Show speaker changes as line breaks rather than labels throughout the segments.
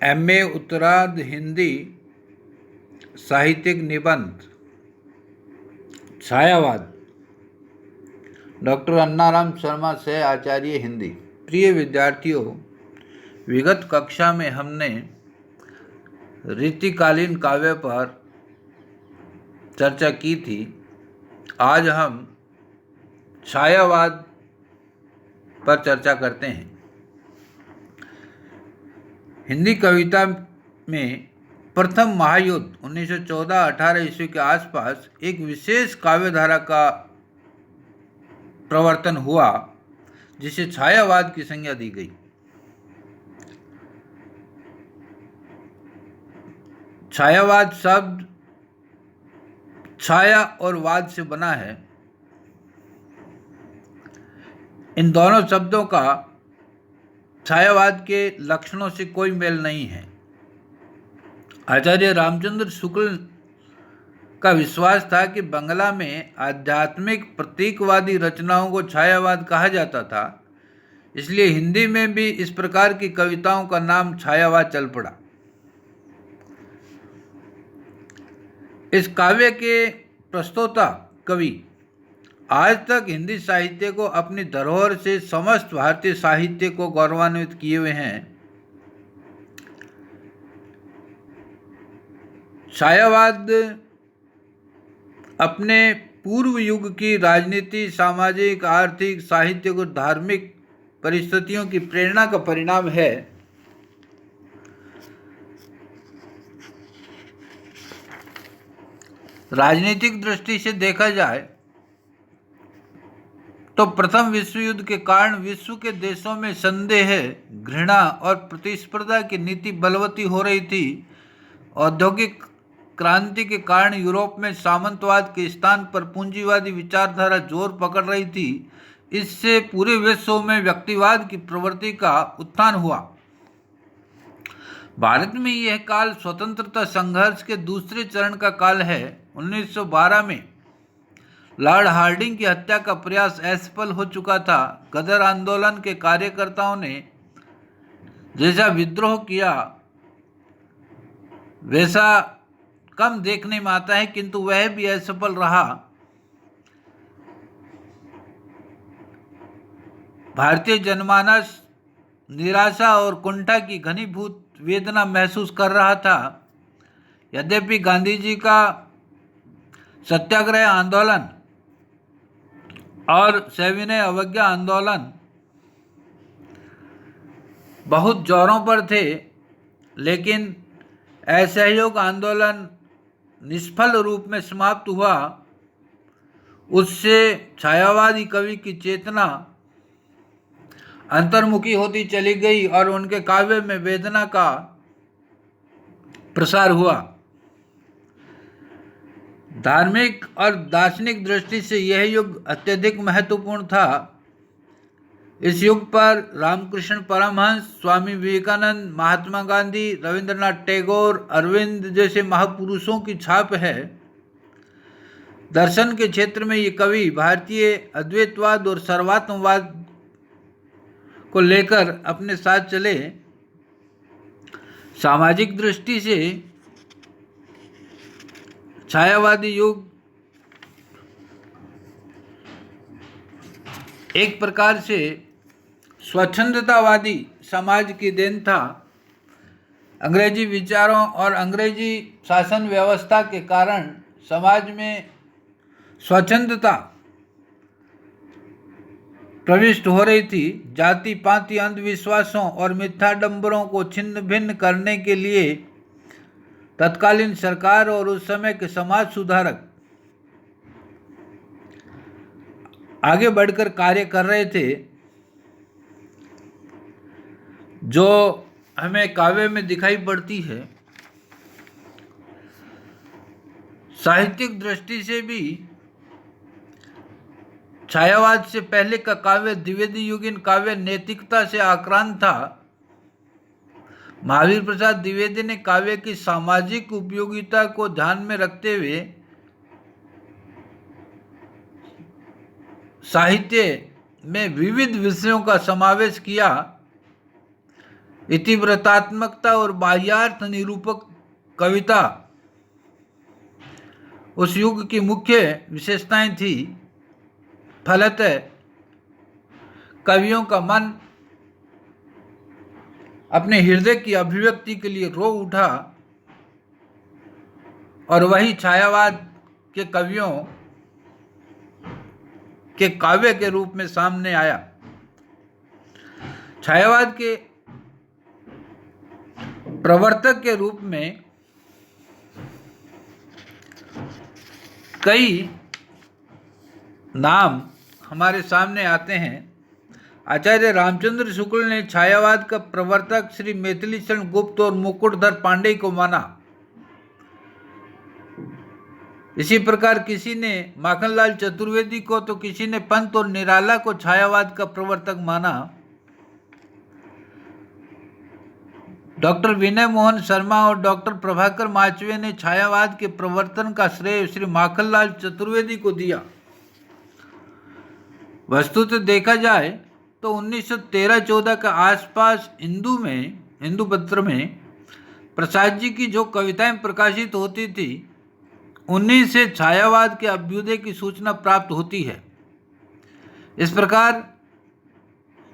MA उत्तरार्ध हिंदी साहित्यिक निबंध छायावाद डॉक्टर अन्नाराम शर्मा से आचार्य हिंदी। प्रिय विद्यार्थियों, विगत कक्षा में हमने रीतिकालीन काव्य पर चर्चा की थी। आज हम छायावाद पर चर्चा करते हैं। हिंदी कविता में प्रथम महायुद्ध 1914-18 ईस्वी के आसपास एक विशेष काव्यधारा का प्रवर्तन हुआ जिसे छायावाद की संज्ञा दी गई। छायावाद शब्द छाया और वाद से बना है। इन दोनों शब्दों का छायावाद के लक्षणों से कोई मेल नहीं है। आचार्य रामचंद्र शुक्ल का विश्वास था कि बंगला में आध्यात्मिक प्रतीकवादी रचनाओं को छायावाद कहा जाता था, इसलिए हिंदी में भी इस प्रकार की कविताओं का नाम छायावाद चल पड़ा। इस काव्य के प्रस्तोता कवि आज तक हिंदी साहित्य को अपनी धरोहर से समस्त भारतीय साहित्य को गौरवान्वित किए हुए हैं। छायावाद अपने पूर्व युग की राजनीति, सामाजिक, आर्थिक, साहित्यिक और धार्मिक परिस्थितियों की प्रेरणा का परिणाम है। राजनीतिक दृष्टि से देखा जाए तो प्रथम विश्व युद्ध के कारण विश्व के देशों में संदेह, घृणा और प्रतिस्पर्धा की नीति बलवती हो रही थी। औद्योगिक क्रांति के कारण यूरोप में सामंतवाद के स्थान पर पूंजीवादी विचारधारा जोर पकड़ रही थी। इससे पूरे विश्व में व्यक्तिवाद की प्रवृत्ति का उत्थान हुआ। भारत में यह काल स्वतंत्रता संघर्ष के दूसरे चरण का काल है। 1912 में लॉर्ड हार्डिंग की हत्या का प्रयास असफल हो चुका था। गदर आंदोलन के कार्यकर्ताओं ने जैसा विद्रोह किया वैसा कम देखने में आता है, किंतु वह भी असफल रहा। भारतीय जनमानस निराशा और कुंठा की घनीभूत वेदना महसूस कर रहा था। यद्यपि गांधी जी का सत्याग्रह आंदोलन और सविनय अवज्ञा आंदोलन बहुत जोरों पर थे, लेकिन असहयोग आंदोलन निष्फल रूप में समाप्त हुआ। उससे छायावादी कवि की चेतना अंतर्मुखी होती चली गई और उनके काव्य में वेदना का प्रसार हुआ। धार्मिक और दार्शनिक दृष्टि से यह युग अत्यधिक महत्वपूर्ण था। इस युग पर रामकृष्ण परमहंस, स्वामी विवेकानंद, महात्मा गांधी, रविंद्रनाथ टैगोर, अरविंद जैसे महापुरुषों की छाप है। दर्शन के क्षेत्र में ये कवि भारतीय अद्वैतवाद और सर्वात्मवाद को लेकर अपने साथ चले। सामाजिक दृष्टि से छायावादी युग एक प्रकार से स्वच्छंदतावादी समाज की देन था। अंग्रेजी विचारों और अंग्रेजी शासन व्यवस्था के कारण समाज में स्वच्छंदता प्रविष्ट हो रही थी। जाति पाति अंधविश्वासों और मिथ्याडंबरों को छिन्न भिन्न करने के लिए तत्कालीन सरकार और उस समय के समाज सुधारक आगे बढ़कर कार्य कर रहे थे, जो हमें काव्य में दिखाई पड़ती है। साहित्यिक दृष्टि से भी छायावाद से पहले का काव्य द्विवेदी युगीन काव्य नैतिकता से आक्रांत था। महावीर प्रसाद द्विवेदी ने काव्य की सामाजिक उपयोगिता को ध्यान में रखते हुए साहित्य में विविध विषयों का समावेश किया। इतिवृत्तात्मकता और बाह्यार्थ निरूपक कविता उस युग की मुख्य विशेषताएं थी। फलतः कवियों का मन अपने हृदय की अभिव्यक्ति के लिए रो उठा और वही छायावाद के कवियों के काव्य के रूप में सामने आया। छायावाद के प्रवर्तक के रूप में कई नाम हमारे सामने आते हैं। आचार्य रामचंद्र शुक्ल ने छायावाद का प्रवर्तक श्री मैथिली शरण गुप्त और मुकुटधर पांडे को माना। इसी प्रकार किसी ने माखनलाल चतुर्वेदी को तो किसी ने पंत और निराला को छायावाद का प्रवर्तक माना। डॉक्टर विनय मोहन शर्मा और डॉक्टर प्रभाकर माचवे ने छायावाद के प्रवर्तन का श्रेय श्री माखनलाल चतुर्वेदी को दिया। वस्तुतः देखा जाए तो 1913-14 के आसपास हिंदू पत्र में प्रसाद जी की जो कविताएं प्रकाशित होती थी, उन्हीं से छायावाद के अभ्युदय की सूचना प्राप्त होती है। इस प्रकार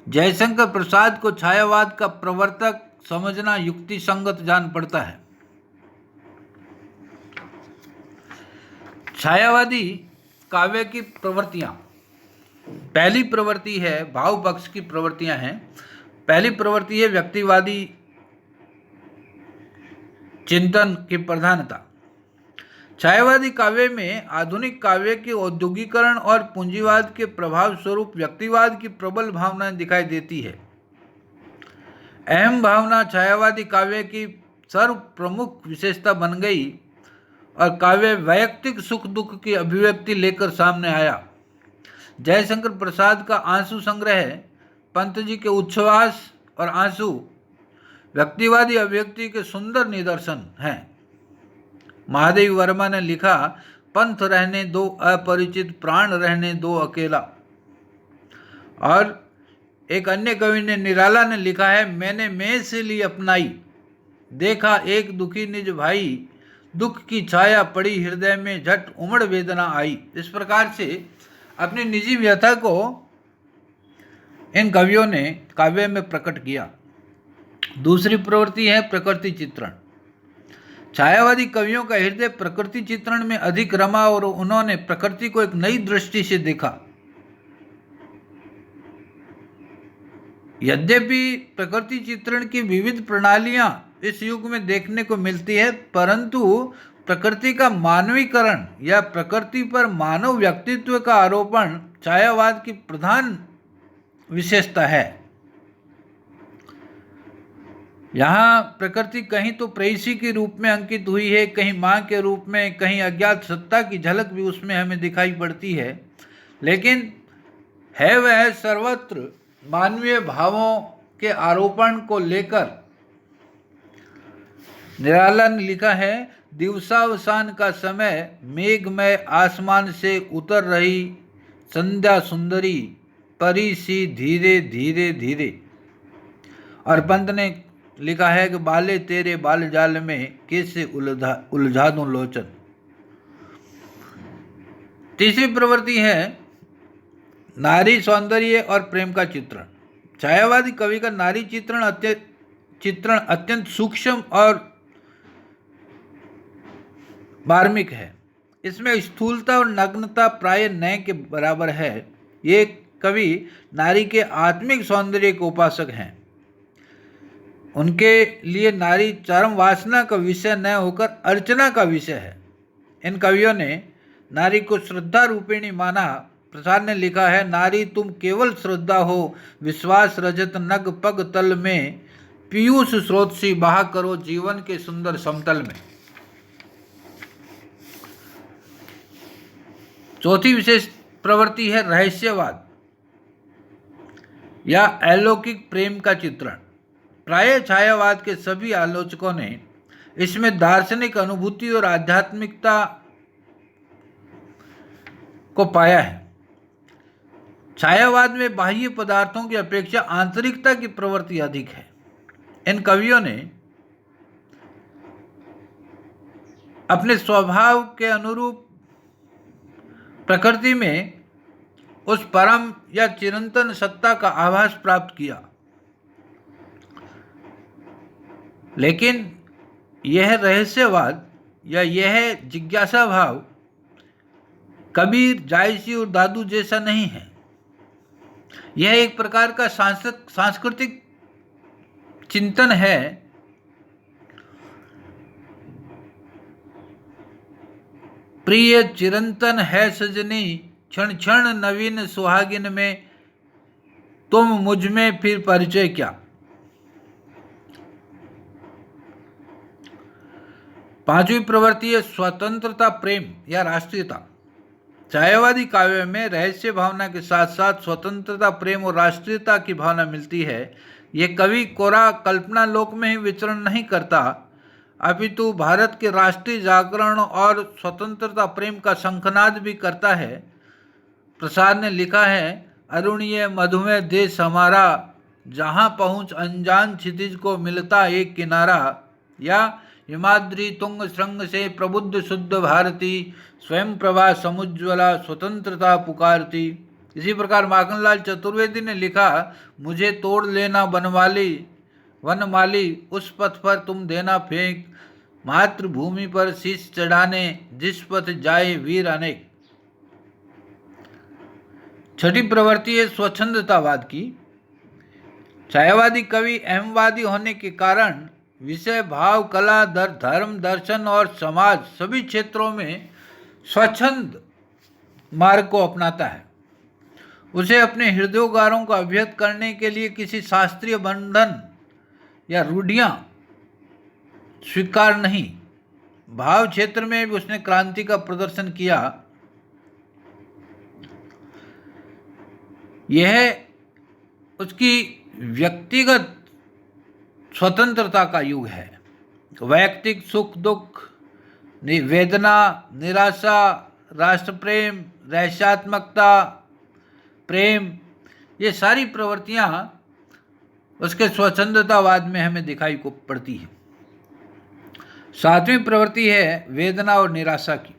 जयशंकर प्रसाद को छायावाद का प्रवर्तक समझना युक्ति संगत जान पड़ता है। छायावादी काव्य की प्रवृत्तियां, पहली प्रवृत्ति है भाव पक्ष की प्रवृत्तियां हैं। पहली प्रवृत्ति है व्यक्तिवादी चिंतन की प्रधानता। छायावादी काव्य में आधुनिक काव्य के औद्योगिकरण और पूंजीवाद के प्रभाव स्वरूप व्यक्तिवाद की प्रबल भावना दिखाई देती है। अहम भावना छायावादी काव्य की सर्व प्रमुख विशेषता बन गई और काव्य वैयक्तिक सुख दुख की अभिव्यक्ति लेकर सामने आया। जयशंकर प्रसाद का आंसू संग्रह, पंत जी के उच्छ्वास और आंसू व्यक्तिवादी अभिव्यक्ति के सुंदर निदर्शन हैं। महादेव वर्मा ने लिखा, पंथ रहने दो अपरिचित, प्राण रहने दो अकेला। और एक अन्य कवि ने, निराला ने लिखा है, मैंने मैं से ली अपनाई, देखा एक दुखी निज भाई, दुख की छाया पड़ी हृदय में, झट उमड़ वेदना आई। इस प्रकार से अपनी निजी व्यथा को इन कवियों ने काव्य में प्रकट किया। दूसरी प्रवृत्ति है प्रकृति चित्रण। छायावादी कवियों का हृदय प्रकृति चित्रण में अधिक रमा और उन्होंने प्रकृति को एक नई दृष्टि से देखा। यद्यपि प्रकृति चित्रण की विविध प्रणालियां इस युग में देखने को मिलती है, परंतु प्रकृति का मानवीकरण या प्रकृति पर मानव व्यक्तित्व का आरोपण छायावाद की प्रधान विशेषता है। यहाँ प्रकृति कहीं तो प्रेयसी के रूप में अंकित हुई है, कहीं माँ के रूप में, कहीं अज्ञात सत्ता की झलक भी उसमें हमें दिखाई पड़ती है, लेकिन है वह सर्वत्र मानवीय भावों के आरोपण को लेकर। निराला ने लिखा है, दिवसावसान का समय, मेघमय आसमान से उतर रही संध्या सुंदरी, परी सी धीरे धीरे धीरे। और पंत ने लिखा है कि बाले तेरे बाल जाल में, कैसे उलझा दूं लोचन। तीसरी प्रवृत्ति है नारी सौंदर्य और प्रेम का चित्रण। छायावादी कवि का नारी चित्रण अत्यंत सूक्ष्म और मार्मिक है। इसमें स्थूलता और नग्नता प्राय न के बराबर है। ये कवि नारी के आत्मिक सौंदर्य के उपासक हैं। उनके लिए नारी चरम वासना का विषय न होकर अर्चना का विषय है। इन कवियों ने नारी को श्रद्धा रूपिणी माना। प्रसाद ने लिखा है, नारी तुम केवल श्रद्धा हो, विश्वास रजत नग पग तल में, पीयूष स्रोत सी बहा करो जीवन के सुंदर समतल में। चौथी विशेष प्रवृत्ति है रहस्यवाद या अलौकिक प्रेम का चित्रण। प्राय छायावाद के सभी आलोचकों ने इसमें दार्शनिक अनुभूति और आध्यात्मिकता को पाया है। छायावाद में बाह्य पदार्थों की अपेक्षा आंतरिकता की प्रवृत्ति अधिक है। इन कवियों ने अपने स्वभाव के अनुरूप प्रकृति में उस परम या चिरंतन सत्ता का आभास प्राप्त किया, लेकिन यह रहस्यवाद या यह जिज्ञासा भाव कबीर, जायसी और दादू जैसा नहीं है। यह एक प्रकार का सांस्कृतिक चिंतन है। प्रिय चिरंतन है सजनी, क्षण क्षण नवीन सुहागिन में, तुम मुझ में फिर परिचय क्या। पांचवी प्रवृत्ति है स्वतंत्रता, प्रेम या राष्ट्रीयता। छायावादी काव्य में रहस्य भावना के साथ साथ स्वतंत्रता, प्रेम और राष्ट्रीयता की भावना मिलती है। यह कवि कोरा कल्पना लोक में ही विचरण नहीं करता, अपितु भारत के राष्ट्रीय जागरण और स्वतंत्रता प्रेम का शंखनाद भी करता है। प्रसाद ने लिखा है, अरुणीय मधुमेह देश हमारा, जहाँ पहुँच अनजान क्षितिज को मिलता एक किनारा। या हिमाद्री तुंग श्रृंग से प्रबुद्ध शुद्ध भारती, स्वयं प्रभा समुज्ज्वला स्वतंत्रता पुकारती। इसी प्रकार माखनलाल चतुर्वेदी ने लिखा, मुझे तोड़ लेना वनमाली, उस पथ पर तुम देना फेंक, मातृभूमि पर शीश चढ़ाने जिस पथ जाए वीर अनेक। छठी प्रवृत्ति है स्वच्छंदतावाद की। छायावादी कवि अहमवादी होने के कारण विषय, भाव, कला, धर्म, दर्शन और समाज सभी क्षेत्रों में स्वच्छंद मार्ग को अपनाता है। उसे अपने हृदयोगारों को अभिव्यक्त करने के लिए किसी शास्त्रीय बंधन या रूढ़ियां स्वीकार नहीं। भाव क्षेत्र में भी उसने क्रांति का प्रदर्शन किया। यह उसकी व्यक्तिगत स्वतंत्रता का युग है। वैयक्तिक सुख दुख, वेदना, निराशा, राष्ट्र प्रेम, रहस्यात्मकता, प्रेम, ये सारी प्रवृत्तियां उसके स्वच्छंदतावाद में हमें दिखाई को पड़ती है। सातवीं प्रवृत्ति है वेदना और निराशा की।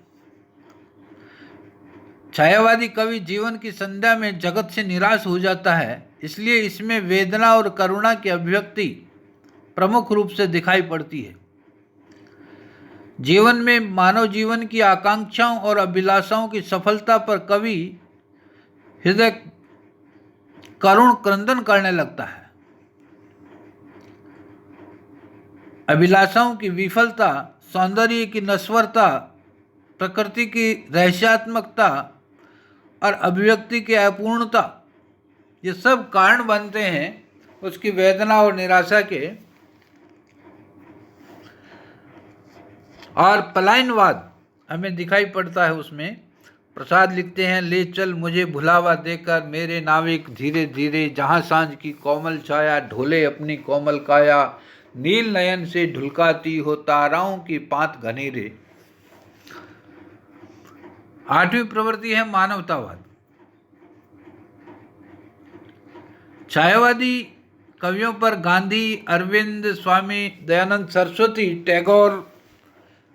छायावादी कवि जीवन की संध्या में जगत से निराश हो जाता है, इसलिए इसमें वेदना और करुणा की अभिव्यक्ति प्रमुख रूप से दिखाई पड़ती है। जीवन में मानव जीवन की आकांक्षाओं और अभिलाषाओं की सफलता पर कवि हृदय करुण क्रंदन करने लगता है। अभिलाषाओं की विफलता, सौंदर्य की नश्वरता, प्रकृति की रहस्यात्मकता और अभिव्यक्ति की अपूर्णता, ये सब कारण बनते हैं उसकी वेदना और निराशा के। और पलायनवाद हमें दिखाई पड़ता है उसमें। प्रसाद लिखते हैं, ले चल मुझे भुलावा देकर मेरे नाविक धीरे धीरे, जहाँ सांझ की कोमल छाया ढोले अपनी कोमल काया, नील नयन से ढुलकाती हो ताराओं की पांत घनेरे। आठवीं प्रवृत्ति है मानवतावाद। छायावादी कवियों पर गांधी, अरविंद, स्वामी दयानंद सरस्वती, टैगोर,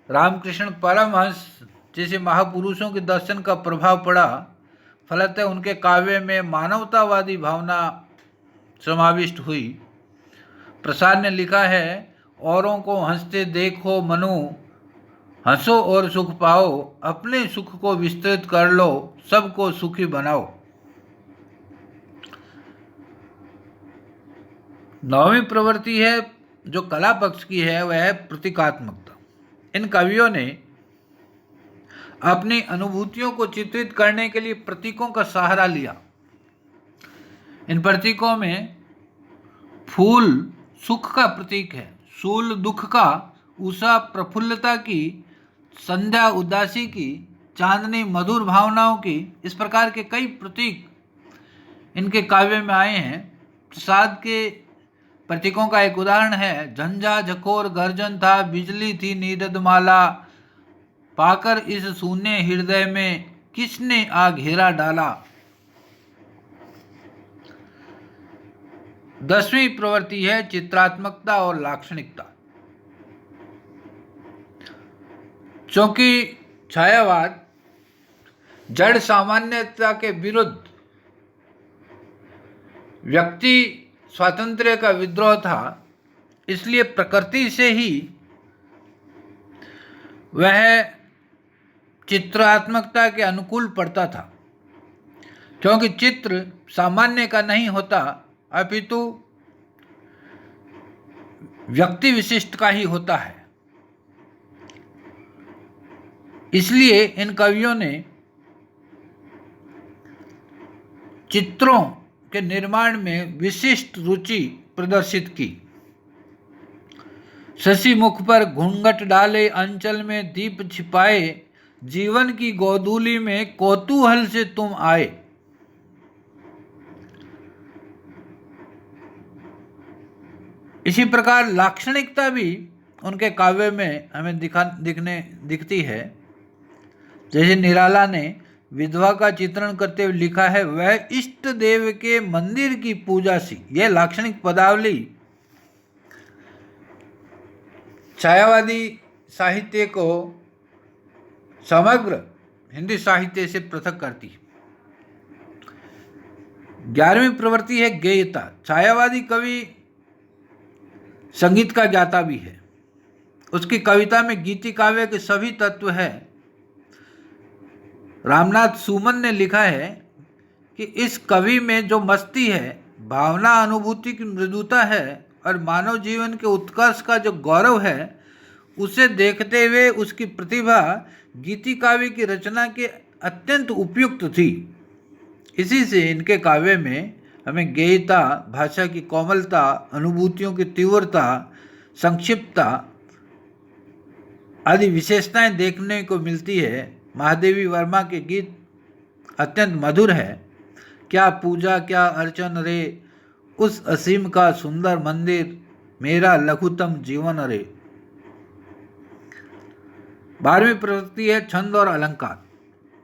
रामकृष्ण परमहंस जैसे महापुरुषों के दर्शन का प्रभाव पड़ा। फलतः उनके काव्य में मानवतावादी भावना समाविष्ट हुई। प्रसाद ने लिखा है, औरों को हंसते देखो मनु, हंसो और सुख पाओ, अपने सुख को विस्तृत कर लो, सबको सुखी बनाओ। नौवीं प्रवृत्ति है जो कला पक्ष की है, वह है प्रतीकात्मकता। इन कवियों ने अपनी अनुभूतियों को चित्रित करने के लिए प्रतीकों का सहारा लिया। इन प्रतीकों में फूल सुख का प्रतीक है, शूल दुख का, उषा प्रफुल्लता की, संध्या उदासी की, चांदनी मधुर भावनाओं की, इस प्रकार के कई प्रतीक इनके काव्य में आए हैं। प्रसाद के प्रतीकों का एक उदाहरण है, झंझा झकोर गर्जन था, बिजली थी नीरद माला, पाकर इस शून्य हृदय में किसने आ घेरा डाला। 10वीं प्रवृत्ति है चित्रात्मकता और लाक्षणिकता। क्योंकि छायावाद जड़ सामान्यता के विरुद्ध व्यक्ति स्वातंत्र्य का विद्रोह था, इसलिए प्रकृति से ही वह चित्रात्मकता के अनुकूल पड़ता था, क्योंकि चित्र सामान्य का नहीं होता अपितु व्यक्ति विशिष्ट का ही होता है। इसलिए इन कवियों ने चित्रों के निर्माण में विशिष्ट रुचि प्रदर्शित की। शशि मुख पर घूंघट डाले अंचल में दीप छिपाए, जीवन की गोधूली में कौतूहल से तुम आए। इसी प्रकार लाक्षणिकता भी उनके काव्य में हमें दिखती है। जैसे निराला ने विधवा का चित्रण करते हुए लिखा है, वह इष्ट देव के मंदिर की पूजा सी। यह लाक्षणिक पदावली छायावादी साहित्य को समग्र हिंदी साहित्य से पृथक करती है। 11वीं प्रवृत्ति है गेयता। छायावादी कवि संगीत का ज्ञाता भी है। उसकी कविता में गीति काव्य के सभी तत्व हैं। रामनाथ सुमन ने लिखा है कि इस कवि में जो मस्ती है, भावना अनुभूति की मृदुता है और मानव जीवन के उत्कर्ष का जो गौरव है, उसे देखते हुए उसकी प्रतिभा गीति काव्य की रचना के अत्यंत उपयुक्त थी। इसी से इनके काव्य में हमें गेयता, भाषा की कोमलता, अनुभूतियों की तीव्रता, संक्षिप्तता आदि विशेषताएं देखने को मिलती है। महादेवी वर्मा के गीत अत्यंत मधुर है। क्या पूजा क्या अर्चन रे, उस असीम का सुंदर मंदिर, मेरा लघुतम जीवन रे। 12वीं प्रवृत्ति है छंद और अलंकार।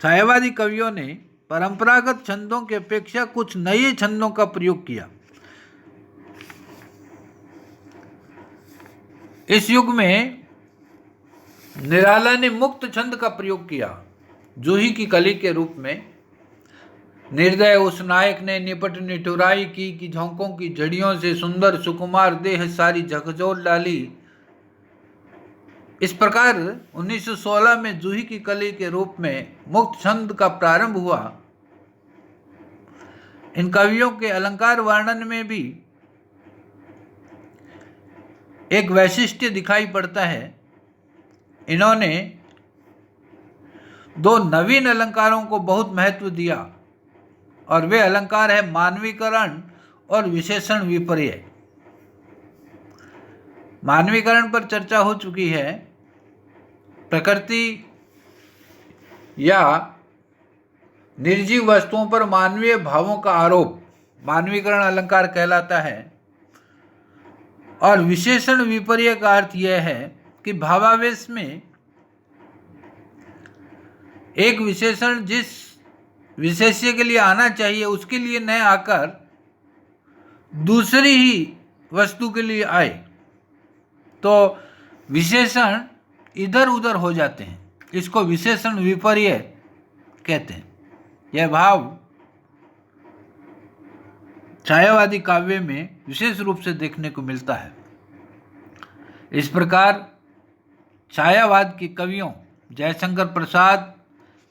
छायावादी कवियों ने परंपरागत छंदों की अपेक्षा कुछ नए छंदों का प्रयोग किया। इस युग में निराला ने मुक्त छंद का प्रयोग किया। जूही की कली के रूप में निर्दय उस नायक ने निपट निठुराई की कि झोंकों की झड़ियों से सुंदर सुकुमार देह सारी झकझोर डाली। इस प्रकार 1916 में जूही की कली के रूप में मुक्त छंद का प्रारंभ हुआ। इन कवियों के अलंकार वर्णन में भी एक वैशिष्ट्य दिखाई पड़ता है। इन्होंने दो नवीन अलंकारों को बहुत महत्व दिया और वे अलंकार है मानवीकरण और विशेषण विपर्य। मानवीकरण पर चर्चा हो चुकी है। प्रकृति या निर्जीव वस्तुओं पर मानवीय भावों का आरोप मानवीकरण अलंकार कहलाता है। और विशेषण विपर्य का अर्थ यह है कि भावावेश में एक विशेषण जिस विशेष्य के लिए आना चाहिए उसके लिए न आकर दूसरी ही वस्तु के लिए आए तो विशेषण इधर उधर हो जाते हैं। इसको विशेषण विपर्य कहते हैं। यह भाव छायावादी काव्य में विशेष रूप से देखने को मिलता है। इस प्रकार छायावाद के कवियों जयशंकर प्रसाद,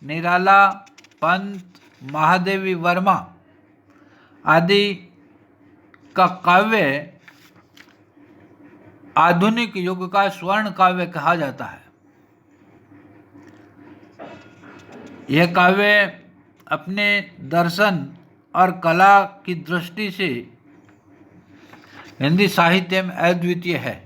निराला, पंत, महादेवी वर्मा आदि का काव्य आधुनिक युग का स्वर्ण काव्य कहा जाता है। यह काव्य अपने दर्शन और कला की दृष्टि से हिंदी साहित्य में अद्वितीय है।